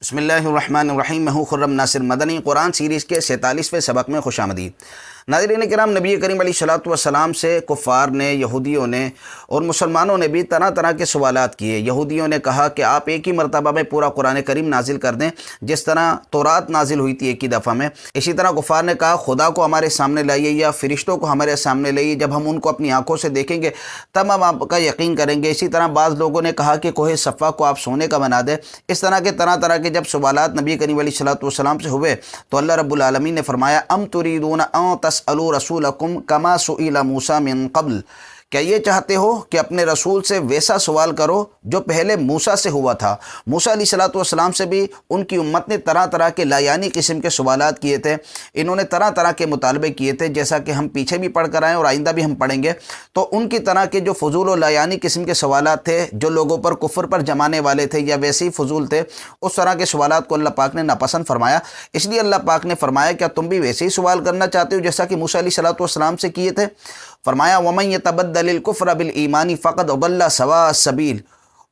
بسم اللہ الرحمن الرحیم، میں ہوں خرم ناصر مدنی۔ قرآن سیریز کے 47ویں سبق میں خوش آمدید۔ ناظرین کرام، نبی کریم علیہ الصلوۃ والسلام سے کفار نے، یہودیوں نے اور مسلمانوں نے بھی طرح طرح کے سوالات کیے۔ یہودیوں نے کہا کہ آپ ایک ہی مرتبہ میں پورا قرآن کریم نازل کر دیں، جس طرح تورات نازل ہوئی تھی ایک ہی دفعہ میں۔ اسی طرح کفار نے کہا خدا کو ہمارے سامنے لائیے یا فرشتوں کو ہمارے سامنے لائیے، جب ہم ان کو اپنی آنکھوں سے دیکھیں گے تب ہم آپ کا یقین کریں گے۔ اسی طرح بعض لوگوں نے کہا کہ کوہ صفا کو آپ سونے کا بنا دیں۔ اس طرح کے طرح طرح کے جب سوالات نبی کریم علیہ الصلوۃ والسلام سے ہوئے تو اللہ رب العالمین نے فرمایا ام تریدون ان تسألوا رسولکم کما سئل موسیٰ من قبل، کیا یہ چاہتے ہو کہ اپنے رسول سے ویسا سوال کرو جو پہلے موسیٰ سے ہوا تھا؟ موسیٰ علیہ الصلوۃ والسلام سے بھی ان کی امت نے طرح طرح کے لایانی قسم کے سوالات کیے تھے، انہوں نے طرح طرح کے مطالبے کیے تھے، جیسا کہ ہم پیچھے بھی پڑھ کر آئے اور آئندہ بھی ہم پڑھیں گے۔ تو ان کی طرح کے جو فضول و لایانی قسم کے سوالات تھے، جو لوگوں پر کفر پر جمانے والے تھے یا ویسے ہی فضول تھے، اس طرح کے سوالات کو اللہ پاک نے ناپسند فرمایا۔ اس لیے اللہ پاک نے فرمایا کیا تم بھی ویسے ہی سوال کرنا چاہتے ہو جیسا کہ موسیٰ علیہ الصلوۃ والسلام سے کیے تھے؟ فرمایا وَمَن يَتَبَدَّلِ الْكُفْرَ بِالْإِيمَانِ فَقَدْ ضَلَّ سَوَاءَ السَّبِيلِ،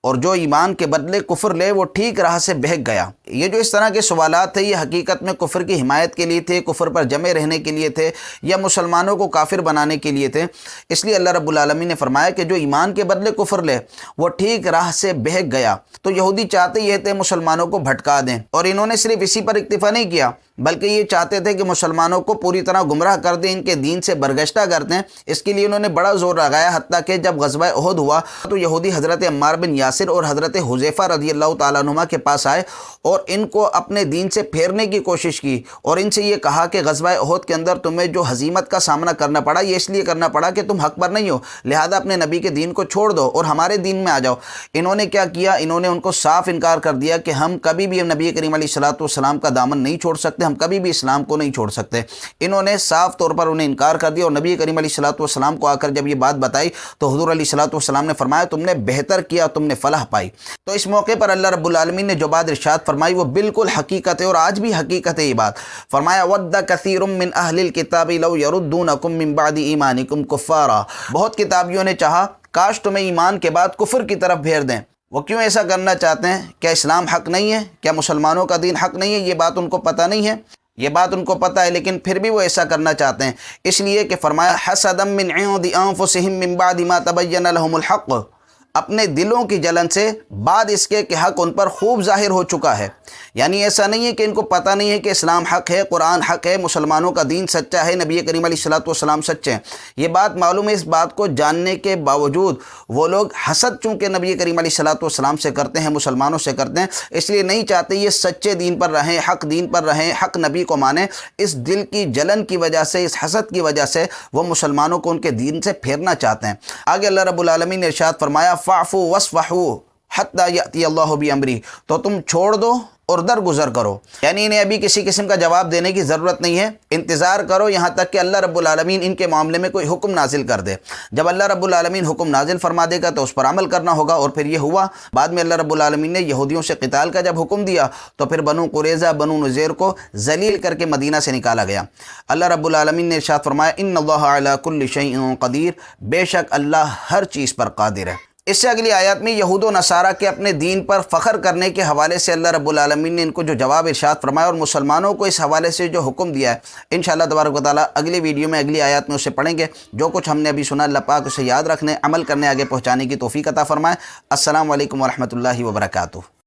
اور جو ایمان کے بدلے کفر لے وہ ٹھیک راہ سے بہک گیا۔ یہ جو اس طرح کے سوالات تھے یہ حقیقت میں کفر کی حمایت کے لیے تھے، کفر پر جمے رہنے کے لیے تھے یا مسلمانوں کو کافر بنانے کے لیے تھے۔ اس لیے اللہ رب العالمین نے فرمایا کہ جو ایمان کے بدلے کفر لے وہ ٹھیک راہ سے بہک گیا۔ تو یہودی چاہتے یہ تھے مسلمانوں کو بھٹکا دیں، اور انہوں نے صرف اسی پر اکتفا نہیں کیا بلکہ یہ چاہتے تھے کہ مسلمانوں کو پوری طرح گمراہ کر دیں، ان کے دین سے برگشتہ کر دیں۔ اس کے لیے انہوں نے بڑا زور لگایا، حتیٰ کہ جب غزوہ احد ہوا تو یہودی حضرت عمار بن یاسر اور حضرت حذیفہ رضی اللہ تعالیٰ عنہما کے پاس آئے اور ان کو اپنے دین سے پھیرنے کی کوشش کی، اور ان سے یہ کہا کہ غزوہ احد کے اندر تمہیں جو ہزیمت کا سامنا کرنا پڑا یہ اس لیے کرنا پڑا کہ تم حق پر نہیں ہو، لہذا اپنے نبی کے دین کو چھوڑ دو اور ہمارے دین میں آ جاؤ۔ انہوں نے کیا کیا؟ انہوں نے ان کو صاف انکار کر دیا کہ ہم کبھی بھی نبی کریم علیہ الصلوۃ والسلام کا دامن نہیں چھوڑ سکتے، ہم کبھی بھی اسلام کو نہیں چھوڑ سکتے۔ انہوں نے صاف طور پر انہیں انکار کر دیا، اور نبی کریم علیہ الصلوۃ والسلام کو آ کر جب یہ بات بتائی تو حضور علیہ الصلوۃ والسلام نے فرمایا تم نے بہتر کیا، تم نے فلاح پائی۔ تو اس موقع پر اللہ رب العالمین نے جو بات ارشاد فرمائی وہ بالکل حقیقت ہے، اور آج بھی حقیقت ہے یہ بات۔ فرمایا وَدَّ كَثِيرٌ مِّنْ أَهْلِ الْكِتَابِ لَوْ يَرُدُّونَكُم مِّن بَعْدِ إِيمَانِكُمْ كُفَّارًا، بہت کتابیوں نے چاہا کاش تمہیں ایمان کے بعد کفر کی طرف پھیر دیں۔ وہ کیوں ایسا کرنا چاہتے ہیں؟ کیا اسلام حق نہیں ہے؟ کیا مسلمانوں کا دین حق نہیں ہے؟ یہ بات ان کو پتہ نہیں ہے؟ یہ بات ان کو پتہ ہے، لیکن پھر بھی وہ ایسا کرنا چاہتے ہیں، اس لیے کہ فرمایا حسدا من عند انفسهم من بعد ما تبين لهم الحق، اپنے دلوں کی جلن سے بعد اس کے کہ حق ان پر خوب ظاہر ہو چکا ہے۔ یعنی ایسا نہیں ہے کہ ان کو پتہ نہیں ہے کہ اسلام حق ہے، قرآن حق ہے، مسلمانوں کا دین سچا ہے، نبی کریم علیہ الصلوۃ والسلام سچے ہیں۔ یہ بات معلوم ہے، اس بات کو جاننے کے باوجود وہ لوگ حسد چونکہ نبی کریم علیہ الصلوۃ والسلام سے کرتے ہیں، مسلمانوں سے کرتے ہیں، اس لیے نہیں چاہتے یہ سچے دین پر رہیں، حق دین پر رہیں، حق نبی کو مانیں۔ اس دل کی جلن کی وجہ سے، اس حسد کی وجہ سے وہ مسلمانوں کو ان کے دین سے پھیرنا چاہتے ہیں۔ آگے اللہ رب العالمین نے ارشاد فرمایا فاعفوا واصفحوا حتی یأتی اللہ بامرہ، تو تم چھوڑ دو اور درگزر کرو۔ یعنی انہیں ابھی کسی قسم کا جواب دینے کی ضرورت نہیں ہے، انتظار کرو یہاں تک کہ اللہ رب العالمین ان کے معاملے میں کوئی حکم نازل کر دے۔ جب اللہ رب العالمین حکم نازل فرما دے گا تو اس پر عمل کرنا ہوگا، اور پھر یہ ہوا۔ بعد میں اللہ رب العالمین نے یہودیوں سے قتال کا جب حکم دیا تو پھر بنو قریظہ، بنو نذیر کو ذلیل کر کے مدینہ سے نکالا گیا۔ اللہ رب العالمین نے ارشاد فرمایا ان اللہ علی کل شیء قدیر، بے شک اللہ ہر چیز پر قادر ہے۔ اس سے اگلی آیات میں یہود و نصارہ کے اپنے دین پر فخر کرنے کے حوالے سے اللہ رب العالمین نے ان کو جو جواب ارشاد فرمایا اور مسلمانوں کو اس حوالے سے جو حکم دیا ہے، انشاءاللہ تبارک و تعالیٰ اگلی ویڈیو میں اگلی آیات میں اسے پڑھیں گے۔ جو کچھ ہم نے ابھی سنا اللہ پاک اسے یاد رکھنے، عمل کرنے، آگے پہنچانے کی توفیق عطا فرمائے۔ السلام علیکم ورحمۃ اللہ وبرکاتہ۔